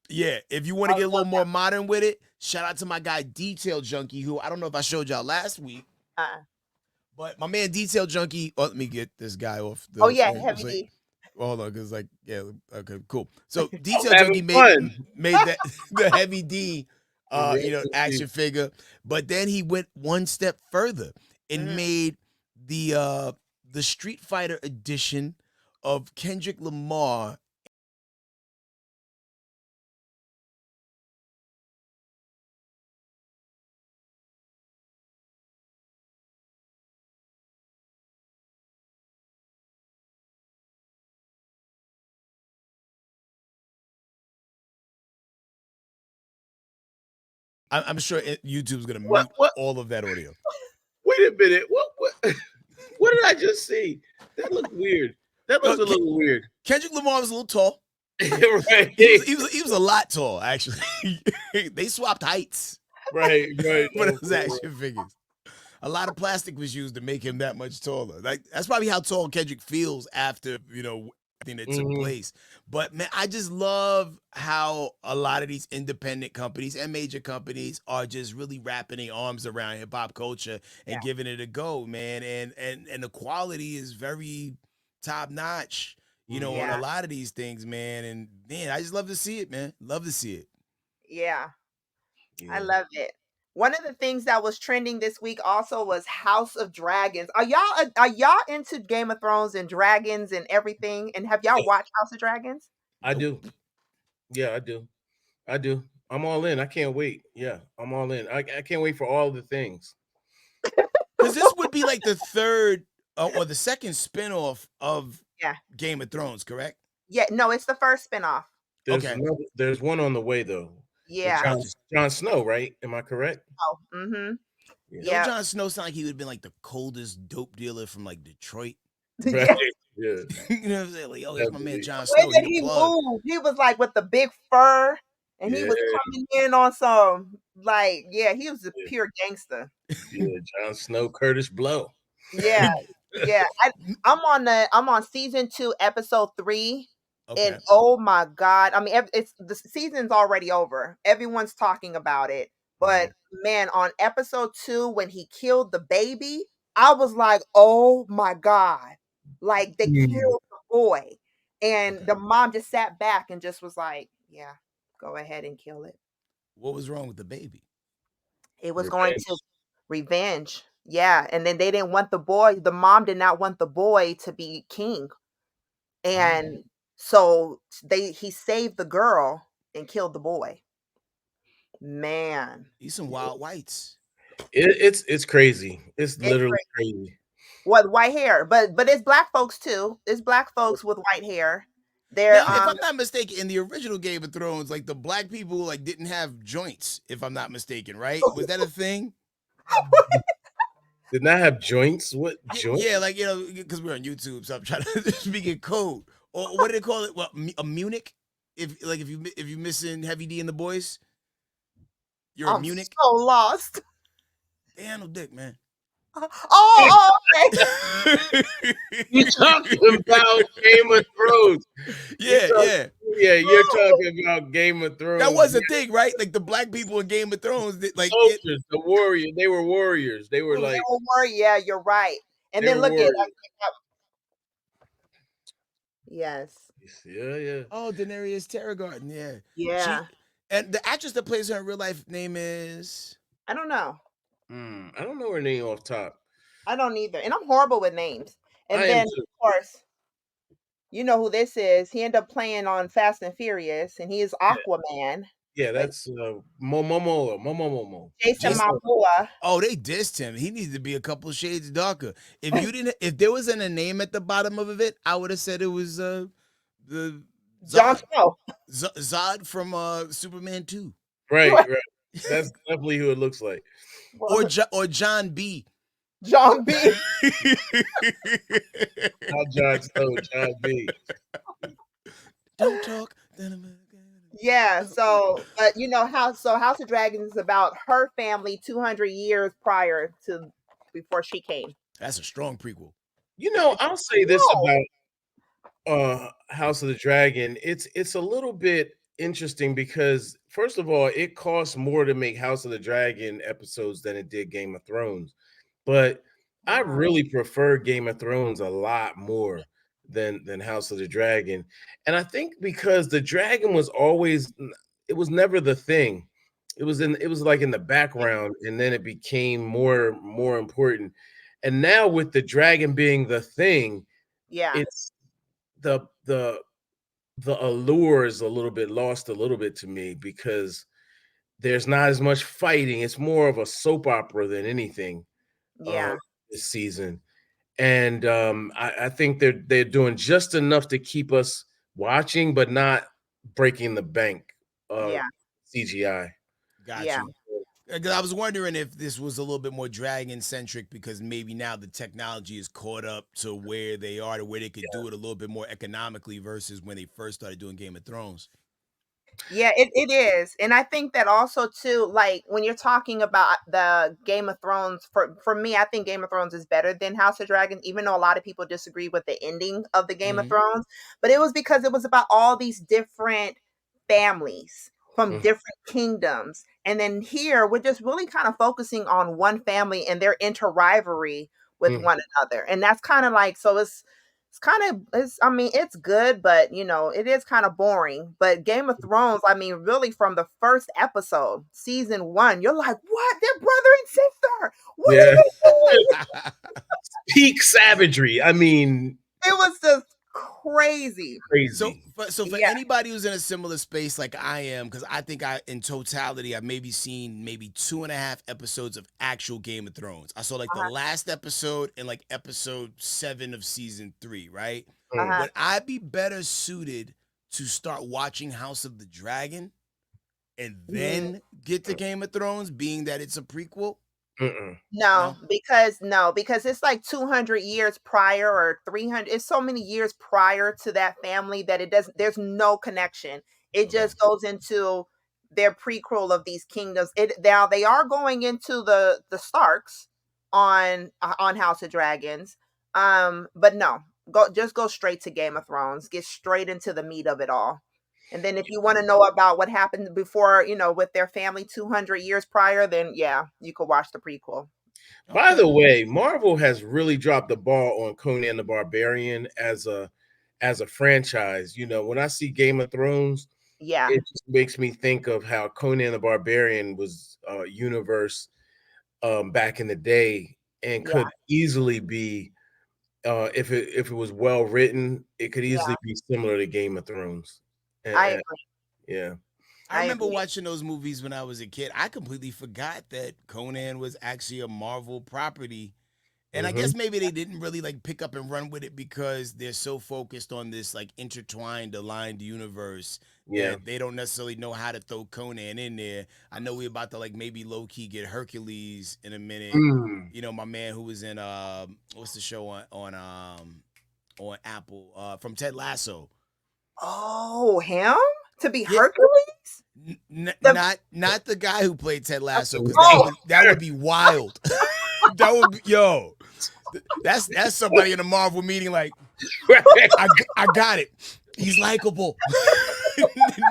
Yeah, if you want to get a little more modern with it, shout out to my guy Detail Junkie, who I don't know if I showed y'all last week. But my man Detail Junkie, let me get this guy off. Heavy D. Hold on, because okay, cool. So Detail Junkie made that the Heavy D. Action figure, but then he went one step further and made the Street Fighter edition of Kendrick Lamar. I'm sure YouTube's gonna mute all of that audio. Wait a minute. What did I just see? That looked weird. That looks a little weird. Kendrick Lamar was a little tall. Right. He was a lot tall, actually. They swapped heights. Right. But those action figures. A lot of plastic was used to make him that much taller. Like that's probably how tall Kendrick feels after everything that took place. But man, I just love how a lot of these independent companies and major companies are just really wrapping their arms around hip hop culture and giving it a go, man. And the quality is very top notch, on a lot of these things, man. And man, I just love to see it, man. Love to see it. Yeah. I love it. One of the things that was trending this week also was House of Dragons. Are y'all into Game of Thrones and dragons and everything? And have y'all watched House of Dragons? I do. Yeah, I do. I'm all in. I can't wait. Yeah, I'm all in. I can't wait for all the things. Because this would be like the third or the second spinoff of Yeah. Game of Thrones, correct? Yeah, no, it's the first spinoff. There's one on the way though. Yeah. Jon Snow, right? Am I correct? Oh, mm-hmm. Yeah. Jon Snow sounded like he would have been like the coldest dope dealer from like Detroit. Right. Yeah. You know what I'm saying? Like, it's my man Jon Snow. He moved. He was like with the big fur, and he was coming in on some he was a pure gangster. Yeah, Jon Snow, Curtis Blow. Yeah. I'm on season 2, episode 3. Okay. And oh my God. I mean, it's the season's already over. Everyone's talking about it. But man, on episode 2, when he killed the baby, I was like, oh my God. Like they killed the boy. And the mom just sat back and just was like, yeah, go ahead and kill it. What was wrong with the baby? It was going to revenge. Yeah. And then they didn't want the mom did not want the boy to be king. And so he saved the girl and killed the boy. Man. He's some wild whites. It's crazy. It's literally crazy. What, white hair? But it's black folks too. It's black folks with white hair. Now, if I'm not mistaken, in the original Game of Thrones, like the black people like didn't have joints, if I'm not mistaken, right? Was that a thing? Did not have joints? What joints? Yeah, like because we're on YouTube, so I'm trying to speak in code. Or what do they call it? What, a Munich? If you missing Heavy D and the boys, you're a Munich. So lost. They handle dick, man. Oh, okay. You're talking about Game of Thrones. Yeah. You're talking about Game of Thrones. That was a thing, right? Like the black people in Game of Thrones, like soldiers, the warriors. They were warriors. They were like, yeah, you're right. And then look at yes. Yeah. Oh, Daenerys Targaryen. Yeah. And the actress that plays her in real life name is I don't know. I don't know her name off top. I don't either. And I'm horrible with names. And then, of course, you know who this is. He ended up playing on Fast and Furious, and he is Aquaman. Yeah, that's Momo. Jason Momoa. Oh, they dissed him. He needs to be a couple shades darker. If there wasn't a name at the bottom of it, I would have said it was the Jon Snow. Zod from Superman 2. Right. That's definitely who it looks like. Or John B. John B. Not Jon Snow, John B. Don't talk. Yeah, so House of Dragons is about her family 200 years prior to before she came. That's a strong prequel. I'll say this about House of the Dragon. It's a little bit interesting because first of all, it costs more to make House of the Dragon episodes than it did Game of Thrones. But I really prefer Game of Thrones a lot more than House of the Dragon. And I think because the dragon was never the thing. It was like in the background, and then it became more important. And now with the dragon being the thing, it's the allure is a little bit lost to me because there's not as much fighting. It's more of a soap opera than anything. This season. And I think they're doing just enough to keep us watching, but not breaking the bank. CGI. Got you. I was wondering if this was a little bit more dragon centric because maybe now the technology is caught up to where they are, to where they could do it a little bit more economically versus when they first started doing Game of Thrones. Yeah, it is. And I think that also too, like when you're talking about the Game of Thrones, for me, I think Game of Thrones is better than House of Dragons, even though a lot of people disagree with the ending of the Game of Thrones. But it was because it was about all these different families from different kingdoms. And then here we're just really kind of focusing on one family and their inter-rivalry with one another. And that's kind of like, so it's kind of, I mean, it's good, but you know, it is kind of boring. But Game of Thrones, I mean, really from the first episode, season 1, you're like, what? They're brother and sister. What are they doing? Peak savagery. I mean, it was just crazy. So for anybody who's in a similar space like I am, because I think in totality, I've maybe seen 2.5 episodes of actual Game of Thrones. I saw like the last episode and like episode 7 of season 3, right? Would I be better suited to start watching House of the Dragon and then get to Game of Thrones, being that it's a prequel? No, because it's like 200 years prior or 300. It's so many years prior to that family that it doesn't. There's no connection. It just goes into their prequel of these kingdoms. Now they are going into the Starks on House of Dragons. But no, go straight to Game of Thrones. Get straight into the meat of it all. And then if you want to know about what happened before, you know, with their family 200 years prior, then yeah, you could watch the prequel. By the way, Marvel has really dropped the ball on Conan the Barbarian as a franchise. You know, when I see Game of Thrones, it just makes me think of how Conan the Barbarian was a universe back in the day and could easily be if it was well written, it could easily be similar to Game of Thrones. I agree. Yeah. I remember watching those movies when I was a kid. I completely forgot that Conan was actually a Marvel property. And I guess maybe they didn't really like pick up and run with it because they're so focused on this like intertwined, aligned universe. Yeah. That they don't necessarily know how to throw Conan in there. I know we're about to like maybe low key get Hercules in a minute. You know, my man who was in what's the show on Apple from Ted Lasso. Oh, him to be Hercules? Not the guy who played Ted Lasso, because that would be wild. That would be, yo. That's somebody in a Marvel meeting like, I got it. He's likable.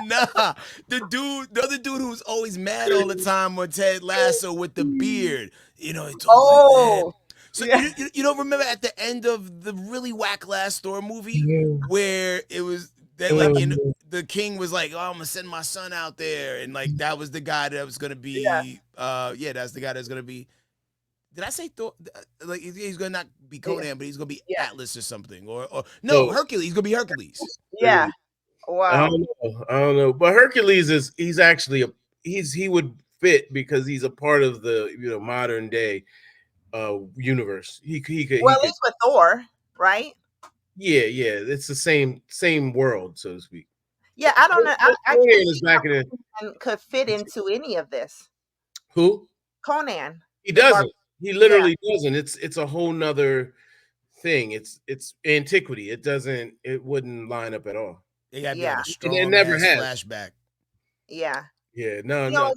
Nah, the other dude who was always mad all the time on Ted Lasso with the beard. You know, it's like that. So you don't remember at the end of the really whack Last Thor movie where it was that like the king was like, oh, I'm gonna send my son out there, and like that was the guy that was gonna be that's the guy that's gonna be. Did I say Thor? Like he's gonna not be Conan, but he's gonna be Atlas or something, or no, Hercules. He's gonna be Hercules. Yeah. Wow. I don't know, but Hercules he's actually he would fit because he's a part of the modern day universe. He could. Well, at least with Thor, right? Yeah, it's the same world, so to speak. Yeah, I don't know. I could fit into any of this. Who? Conan. He doesn't. He literally doesn't. It's a whole nother thing. It's antiquity. It wouldn't line up at all. They got a strong it never had flashback. Yeah. Yeah. No.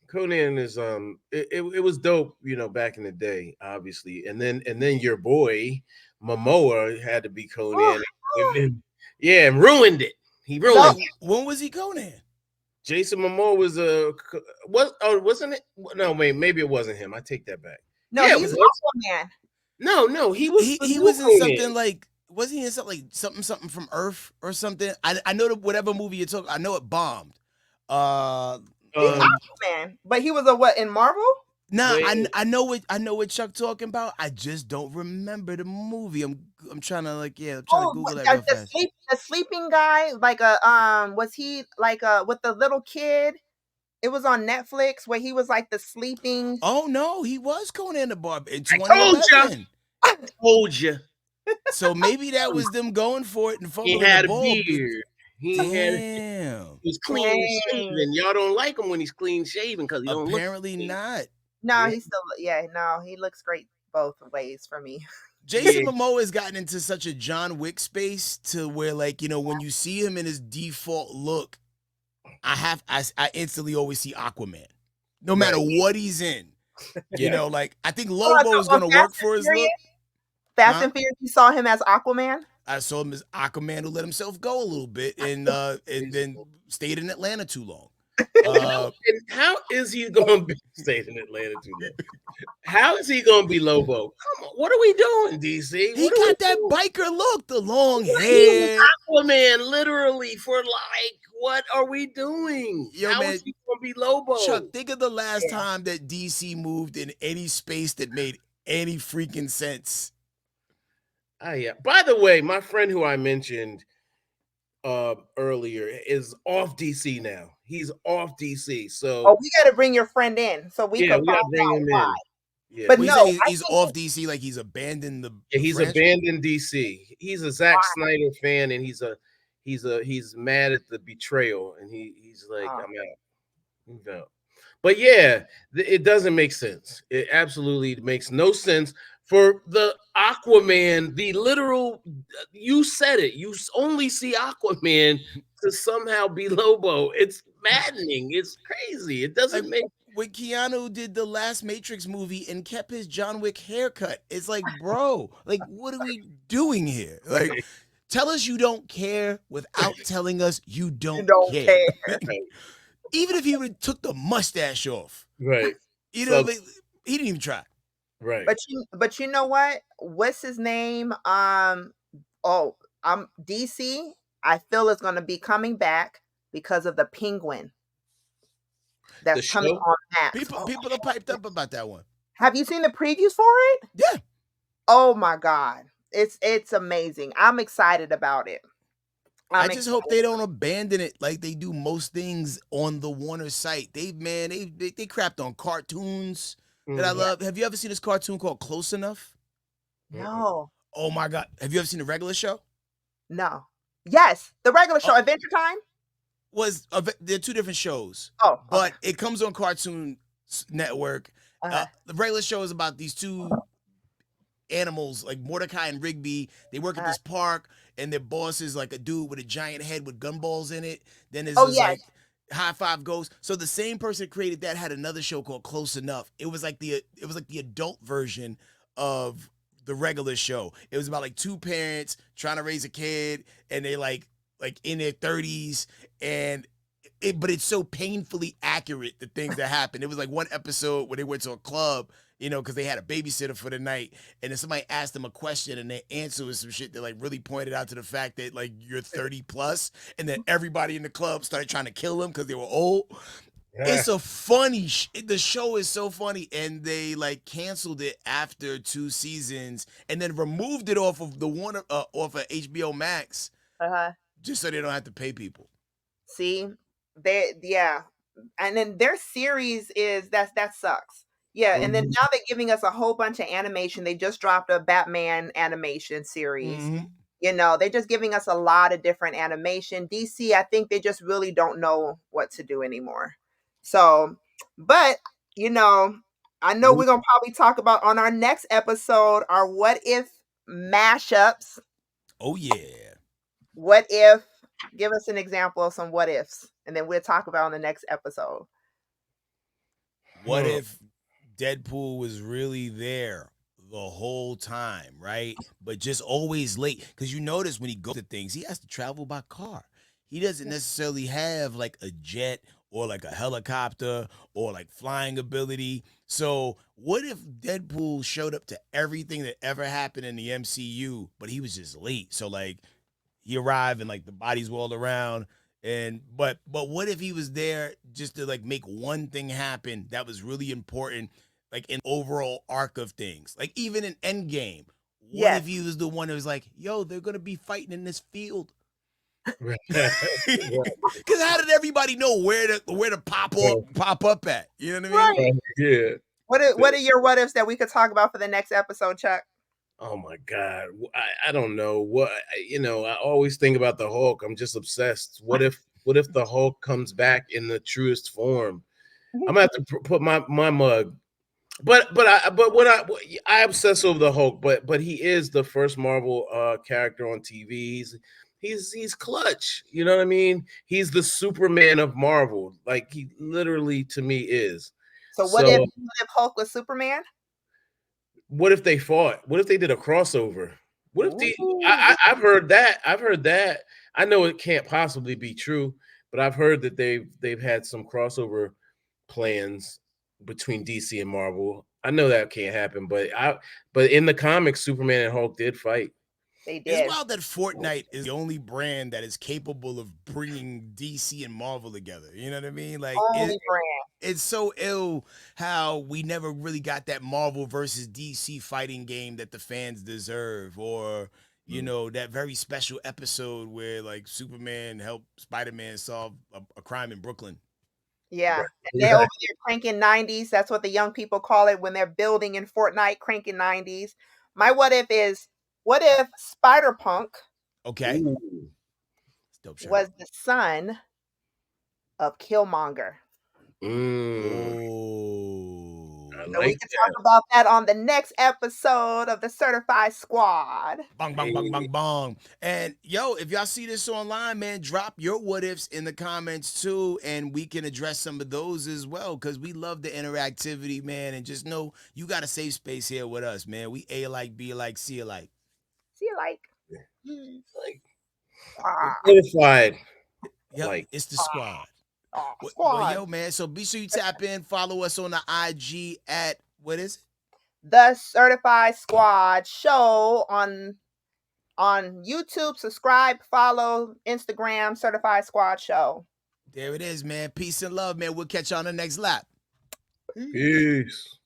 Conan is it was dope, back in the day, obviously, and then your boy Momoa had to be Conan, and ruined it. He ruined it. When was he Conan? Jason Momoa was wasn't it? No, maybe it wasn't him. I take that back. No, he was Aquaman. No, he was. He was in something like. Was he in something like something from Earth or something? I know that whatever movie you took, I know it bombed. He's Aquaman, but he was what in Marvel? Nah, I know what Chuck talking about. I just don't remember the movie. I'm trying to I'm trying to Google that real fast. The sleeping guy, like was he like with the little kid? It was on Netflix where he was like the sleeping. Oh no, he was Conan the Barbarian in 2011. I told you. So maybe that was them going for it and he had a beard. He was clean shaven. Y'all don't like him when he's clean shaven because he don't look. Apparently not. No, he's still no, he looks great both ways for me. Jason Momoa has gotten into such a John Wick space to where, like, you know, when you see him in his default look, I instantly always see Aquaman, no matter what he's in. You know, like, I think Lobo is going to work for his look. Fast and Furious, you saw him as Aquaman? I saw him as Aquaman who let himself go a little bit and then stayed in Atlanta too long. And how is he going to be stayed in Atlanta too long? How is he going to be Lobo? Come on, what are we doing, DC? He got that biker look, the long hair. Aquaman, literally, for like, what are we doing? How is he going to be Lobo? Chuck, think of the last time that DC moved in any space that made any freaking sense. Yeah. By the way, my friend who I mentioned earlier is off DC now. He's off DC. So we got to bring your friend in so we can find out why. Yeah. But no, he's off DC, like he's abandoned the. Yeah, he's abandoned DC. He's a Zack Snyder fan, and he's mad at the betrayal, and he's like, I'm out. But yeah, it doesn't make sense. It absolutely makes no sense for the Aquaman, the literal. You said it. You only see Aquaman to somehow be Lobo. It's maddening. It's crazy. It doesn't make. When Keanu did the last Matrix movie and kept his John Wick haircut, it's like, bro, like, what are we doing here? Like, tell us you don't care without telling us you don't care. Even if he would have took the mustache off, right? You know, he didn't even try. Right. But you know what? What's his name? DC. I feel is going to be coming back because of the Penguin. That's coming on Max. People are piped up about that one. Have you seen the previews for it? Yeah. Oh my God. It's amazing. I'm excited about it. I just hope they don't abandon it like they do most things on the Warner site. They crapped on cartoons that I love. Have you ever seen this cartoon called Close Enough? No. Oh my God. Have you ever seen the regular show? No. Yes. The regular show, Adventure Time? They're two different shows. Oh. But it comes on Cartoon Network. The regular show is about these two animals, like Mordecai and Rigby. They work at this park, and their boss is like a dude with a giant head with gunballs in it. Then there's like High Five Ghost. So the same person created that had another show called Close Enough. It was like the adult version of the regular show. It was about like two parents trying to raise a kid, and they like in their 30s, but it's so painfully accurate, the things that happen. It was like one episode where they went to a club, you know, because they had a babysitter for the night, and then somebody asked them a question, and their answer was some shit that like really pointed out to the fact that like you're 30 plus, and then everybody in the club started trying to kill them because they were old. It's a funny. The show is so funny, and they like canceled it after 2 seasons, and then removed it off of off of HBO Max, just so they don't have to pay people. See, and then their series is that sucks. Yeah, and then now they're giving us a whole bunch of animation. They just dropped a Batman animation series. You know, they're just giving us a lot of different animation. DC, I think they just really don't know what to do anymore. So, but, you know, I know we're going to probably talk about on our next episode our what if mashups. Oh, yeah. What if? Give us an example of some what ifs, and then we'll talk about on the next episode. What if Deadpool was really there the whole time, right? But just always late. Because you notice when he goes to things, he has to travel by car. He doesn't necessarily have like a jet or like a helicopter or like flying ability. So what if Deadpool showed up to everything that ever happened in the MCU, but he was just late? So like he arrived and like the bodies were all around. But what if he was there just to like make one thing happen that was really important, like an overall arc of things, like even in Endgame? What if he was the one that was like, yo, they're gonna be fighting in this field? Because how did everybody know where to pop up at? You know what I mean? Yeah. What are your what ifs that we could talk about for the next episode, Chuck? Oh my God. I don't know what, I always think about the Hulk. I'm just obsessed. What if the Hulk comes back in the truest form? I'm gonna have to put my mug. I obsess over the Hulk, but he is the first Marvel character on TV. He's clutch. You know what I mean? He's the Superman of Marvel. Like he literally to me is. So what So if Hulk was Superman? what if they fought? What if they did a crossover? What if Ooh. I've heard that. I've heard that. I know it can't possibly be true, but I've heard that they've had some crossover plans between DC and Marvel. I know that can't happen, but in the comics, Superman and Hulk did fight. They It's did. wild that Fortnite is the only brand that is capable of bringing DC and Marvel together. You know what I mean? Like Only brand. it's so ill how we never really got that Marvel versus DC fighting game that the fans deserve, or that very special episode where like Superman helped Spider-Man solve a crime in Brooklyn. Yeah. Right. And they're over there cranking 90s. That's what the young people call it when they're building in Fortnite, cranking 90s. My what if is, what if Spider-Punk Okay, Ooh. it's dope shirt. was the son of Killmonger? Oh, I So we like can that. talk about that on the next episode of the Certified Squad. bang, bang, bang, bang, bang. And yo, if y'all see this online, man, drop your what ifs in the comments too, and we can address some of those as well, because we love the interactivity, man. And just know you got a safe space here with us, man. We A like, B like, C alike. See you like. Like Ah, certified. Yep, Like it's the squad. Well, squad. yo, man. So be sure you tap in, follow us on the IG at what is it? The Certified Squad show on YouTube. Subscribe, follow, Instagram, Certified Squad show. There it is, man. Peace and love, man. We'll catch you on the next lap. peace.